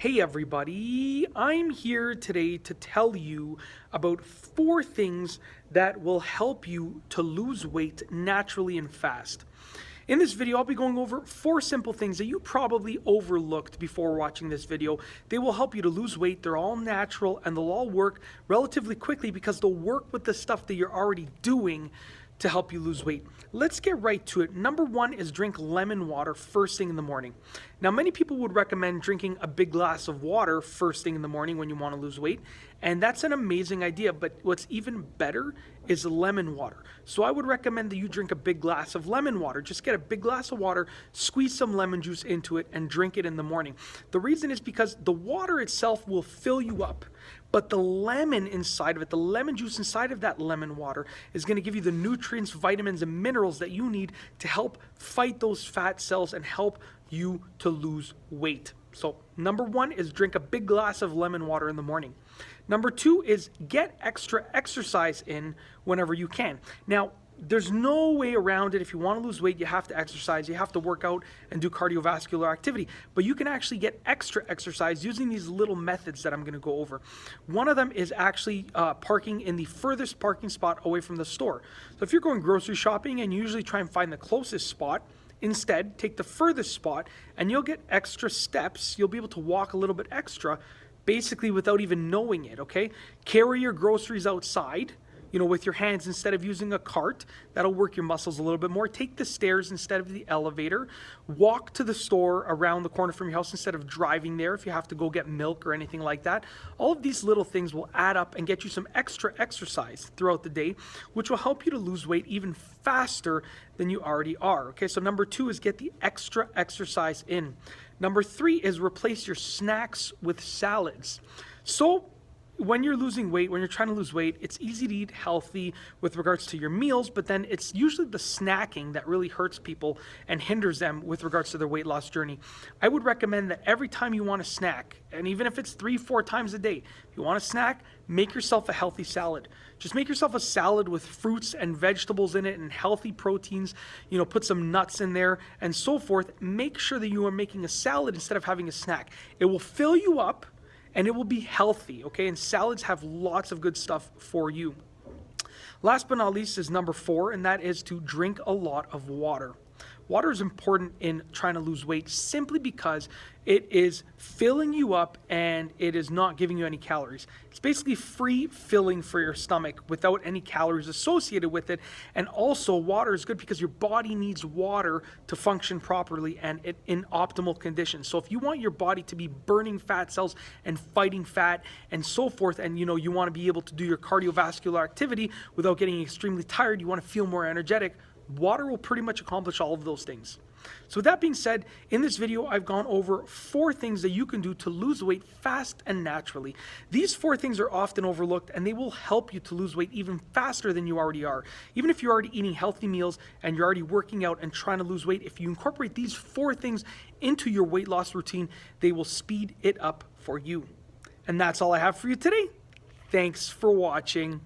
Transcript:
Hey everybody, I'm here today to tell you about 4 things that will help you to lose weight naturally and fast. In this video, I'll be going over 4 simple things that you probably overlooked before watching this video. They will help you to lose weight. They're all natural and they'll all work relatively quickly because they'll work with the stuff that you're already doing to help you lose weight. Let's get right to it. Number 1 is drink lemon water first thing in the morning. Now, many people would recommend drinking a big glass of water first thing in the morning when you want to lose weight, and that's an amazing idea, but what's even better is lemon water. So I would recommend that you drink a big glass of lemon water. Just get a big glass of water, squeeze some lemon juice into it, and drink it in the morning. The reason is because the water itself will fill you up, but the lemon inside of it, the lemon juice inside of that lemon water is going to give you the nutrients, vitamins, and minerals that you need to help fight those fat cells and help you to lose weight. So number 1 is drink a big glass of lemon water in the morning. Number 2 is get extra exercise in whenever you can. Now, there's no way around it. If you want to lose weight, you have to exercise, you have to work out and do cardiovascular activity, but you can actually get extra exercise using these little methods that I'm going to go over. One of them is actually parking in the furthest parking spot away from the store. So if you're going grocery shopping and you usually try and find the closest spot, instead take the furthest spot and you'll get extra steps. You'll be able to walk a little bit extra, basically without even knowing it, okay? Carry your groceries outside, with your hands instead of using a cart. That'll work your muscles a little bit more. Take the stairs instead of the elevator. Walk to the store around the corner from your house instead of driving there if you have to go get milk or anything like that. All of these little things will add up and get you some extra exercise throughout the day, which will help you to lose weight even faster than you already are. Okay, so number 2 is get the extra exercise in. Number 3 is replace your snacks with salads. So when you're losing weight, when you're trying to lose weight, it's easy to eat healthy with regards to your meals, but then it's usually the snacking that really hurts people and hinders them with regards to their weight loss journey. I would recommend that every time you want to snack, and even if it's 3-4 times a day, if you want to snack, make yourself a healthy salad. Just make yourself a salad with fruits and vegetables in it and healthy proteins, put some nuts in there and so forth. Make sure that you are making a salad instead of having a snack. It will fill you up and it will be healthy, okay? And salads have lots of good stuff for you. Last but not least is number 4, and that is to drink a lot of water. Water is important in trying to lose weight simply because it is filling you up and it is not giving you any calories. It's basically free filling for your stomach without any calories associated with it. And also water is good because your body needs water to function properly and in optimal conditions. So if you want your body to be burning fat cells and fighting fat and so forth, and you want to be able to do your cardiovascular activity without getting extremely tired, you want to feel more energetic, water will pretty much accomplish all of those things. So with that being said, in this video, I've gone over 4 things that you can do to lose weight fast and naturally. These 4 things are often overlooked and they will help you to lose weight even faster than you already are. Even if you're already eating healthy meals and you're already working out and trying to lose weight, if you incorporate these 4 things into your weight loss routine, they will speed it up for you. And that's all I have for you today. Thanks for watching.